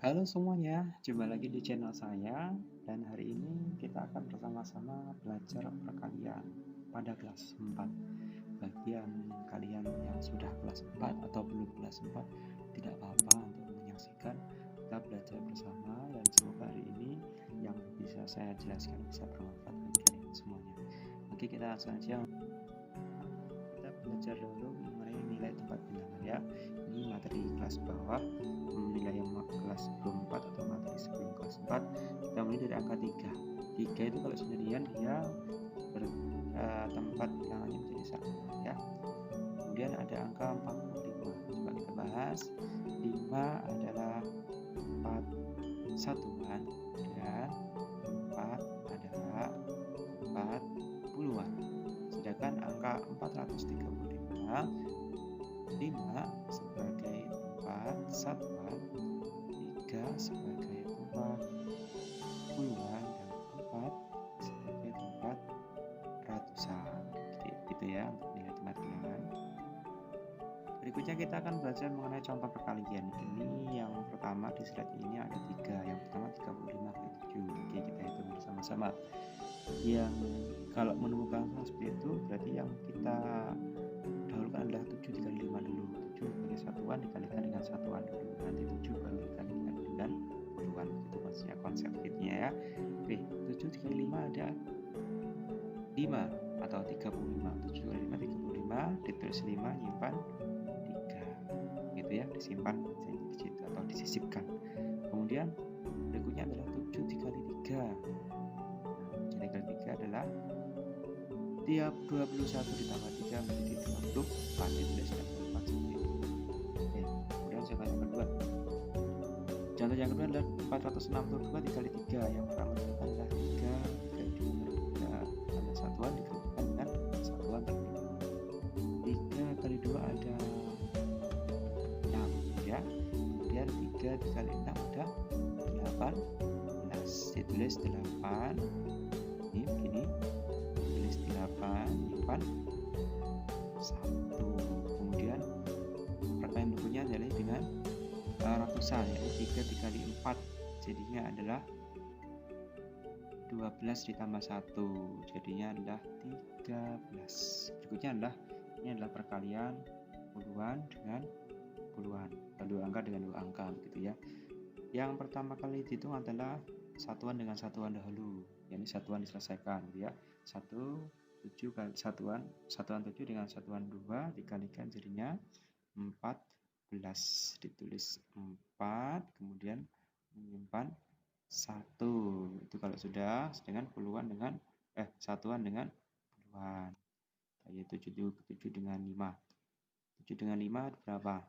Halo semuanya, jumpa lagi di channel saya dan hari ini kita akan bersama-sama belajar perkalian pada kelas 4. Bagi yang kalian yang sudah kelas 4 atau belum kelas 4 tidak apa-apa untuk menyaksikan, kita belajar bersama dan semoga hari ini yang bisa saya jelaskan bisa bermanfaat bagi kalian semuanya. Oke, kita langsung saja. Kita belajar dulu mengenai nilai tempat bilangan ya. Ini materi kelas bawah, nilai yang kelas sebelum 4 atau materi sebelum kelas 4. Kita mulai dari angka 3. 3 itu kalau sendirian dia tempat bilangannya menjadi 1 ya. Kemudian ada angka 45. Coba kita bahas. 5 adalah 4 satuan dan 4 adalah 4 puluhan. Sedangkan angka 435, 5 sebagai 4 satuan, 3 sebagai 4 puluhan, dan 4 sebagai 4 ratusan. Gitu ya untuk nilai tempat bilangan. Berikutnya kita akan belajar mengenai contoh perkalian. Ini yang pertama di slide ini ada 3. Yang pertama 35 kali 7. Oke, kita hitung bersama-sama. Yang kalau menemukan hal seperti itu berarti yang kita dahulukan adalah 7 dikali 5 dulu. 7 sebagai satuan dikalikan dengan satuan dulu. Nanti 7 dikalikan dengan puluhan. Itu maksudnya konsep fitnya ya. Oke, 7 dikali 5 ada 5 atau 35. 7 kali 5 35, ditulis 5, nyimpan 3. Gitu ya, disimpan di situ atau disisipkan. Kemudian berikutnya adalah 7 dikali 3. 7 dikali 3 adalah 21 ditambah 3 menjadi 24. Ditulis 24 seperti itu. Oke, kemudian contoh yang kedua. Contoh yang kedua adalah 462 dikali 3. Yang pertama adalah 3 dikali 2 tambah satuan dikalikan dengan satuan terkali 3 kali 2 ada 6 ya. Kemudian 3 dikali 6 ada 18. Ditulis 8. Ini begini. Tulis 8, nyimpan 1. Kemudian perkalian berikutnya adalah dengan ratusan, yaitu 3 dikali 4 jadinya adalah 12 ditambah 1 jadinya adalah 13. Berikutnya adalah ini adalah perkalian puluhan dengan puluhan, dua angka dengan dua angka begitu ya. Yang pertama kali dihitung adalah satuan dengan satuan dahulu, yakni satuan diselesaikan ya. 1 7 kali satuan 7 dengan satuan 2 dikalikan jadinya 14. Ditulis 4, kemudian menyimpan 1. Itu kalau sudah. Sedangkan puluhan dengan satuan dengan puluhan, yaitu 7 dengan 5. 7 dengan 5 berapa?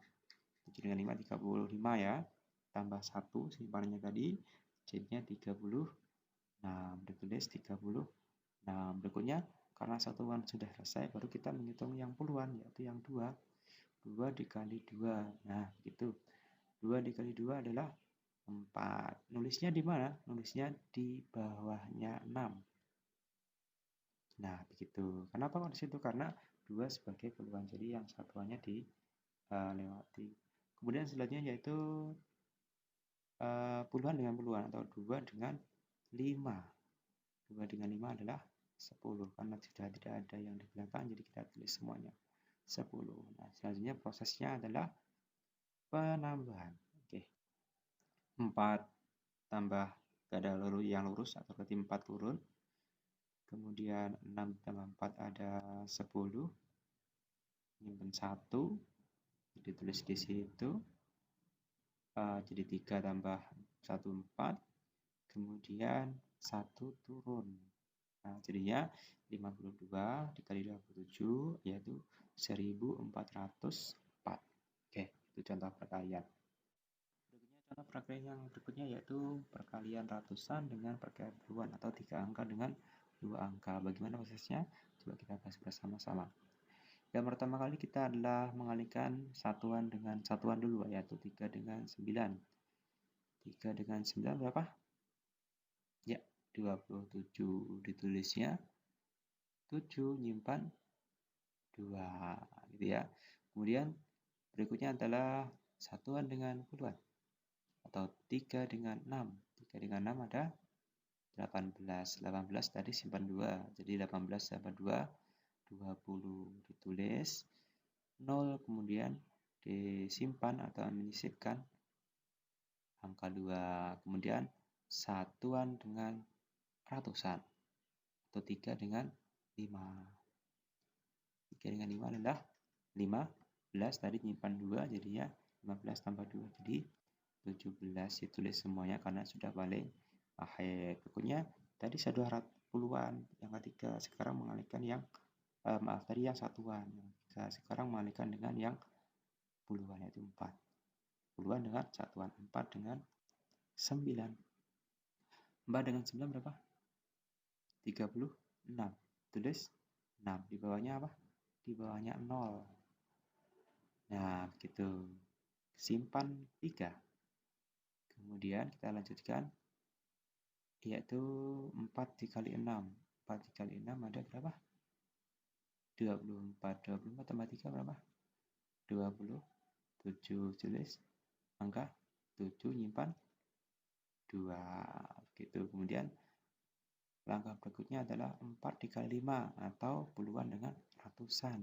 7 dengan 5 35 ya. Tambah 1 simpanannya tadi jadinya 36. Ditulis 36. Berikutnya karena satuan sudah selesai baru kita menghitung yang puluhan, yaitu yang 2. 2 dikali 2. Nah, itu 2 dikali 2 adalah 4. Nulisnya di mana? Nulisnya di bawahnya 6. Nah, begitu. Kenapa kok di situ? Karena 2 sebagai puluhan. Jadi yang satuannya dilewati. Kemudian selanjutnya yaitu puluhan dengan puluhan atau 2 dengan 5. 2 dengan 5 adalah 10. Karena sudah tidak ada yang di belakang, jadi kita tulis semuanya 10. Nah, selanjutnya prosesnya adalah penambahan. Oke. 4 tambah gak ada yang lurus atau berarti 4 turun. Kemudian 6 tambah 4 ada 10. Nyimpen 1. Ditulis di situ. Jadi 3 tambah 1 4. Kemudian 1 turun. Nah, jadinya 52 dikali 27 yaitu 1404. Oke, itu contoh perkalian. Berikutnya contoh perkalian yang berikutnya yaitu perkalian ratusan dengan perkalian puluhan atau 3 angka dengan 2 angka. Bagaimana prosesnya? Coba kita bahas bersama-sama. Yang pertama kali kita adalah mengalihkan satuan dengan satuan dulu, yaitu 3 dengan 9. 3 dengan 9 berapa? Ya, 27. Ditulisnya 7, nyimpan 2 gitu ya. Kemudian berikutnya adalah satuan dengan puluhan. atau 3 dengan 6. 3 dengan 6 ada 18. 18 tadi simpan 2. Jadi 18 tambah 2, 20. Ditulis 0, kemudian disimpan atau menyisipkan angka 2. Kemudian satuan dengan ratusan. Atau 3 dengan 5. 3 dengan 5 adalah 15. Tadi nyimpan 2, jadinya 15 tambah 2. Jadi 17. Ditulis semuanya karena sudah paling akhir. Berikutnya tadi sudah puluhan. Yang ketiga sekarang mengalihkan yang tadi yang satuan. Yang ketiga sekarang mengalihkan dengan yang puluhan, yaitu 4. Puluhan dengan satuan. 4 dengan 9. 4 dengan 9 berapa? 36. Tulis 6. Di bawahnya apa? Di bawahnya 0. Nah, begitu. Simpan 3. Kemudian kita lanjutkan, yaitu 4 dikali 6. 4 dikali 6 ada berapa? 24. 24 tambah 3 berapa? 27. Tulis angka 7, nyimpan 2. Begitu. Kemudian langkah berikutnya adalah 4 dikali 5 atau puluhan dengan ratusan.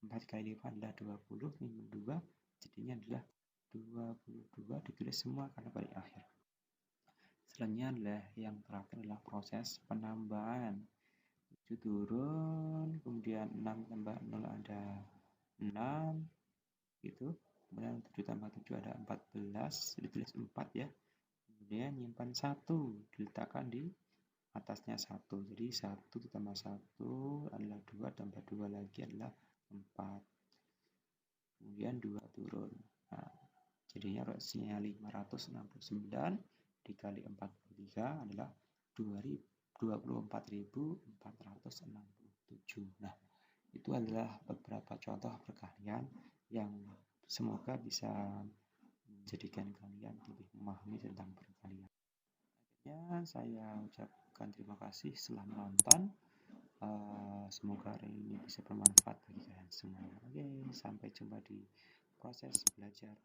4 kali 5 adalah 20, nyimpan 2, jadinya adalah 22. Ditulis semua karena paling akhir. Selanjutnya adalah yang terakhir adalah proses penambahan. 7 turun, kemudian 6 tambah 0 ada 6, gitu. Kemudian 7 tambah 7 ada 14, ditulis 4 ya. Kemudian nyimpan 1, diletakkan di atasnya 1. Jadi 1 ditambah 1 adalah 2, tambah 2 lagi adalah 4. Kemudian 2 turun. Nah, jadinya resinya 569 dikali 43 adalah 24.467. Nah, itu adalah beberapa contoh perkalian yang semoga bisa menjadikan kalian lebih memahami tentang perkalian. Akhirnya saya ucapkan terima kasih setelah menonton. Semoga hari ini bisa bermanfaat bagi kalian semua. Oke, sampai jumpa di proses belajar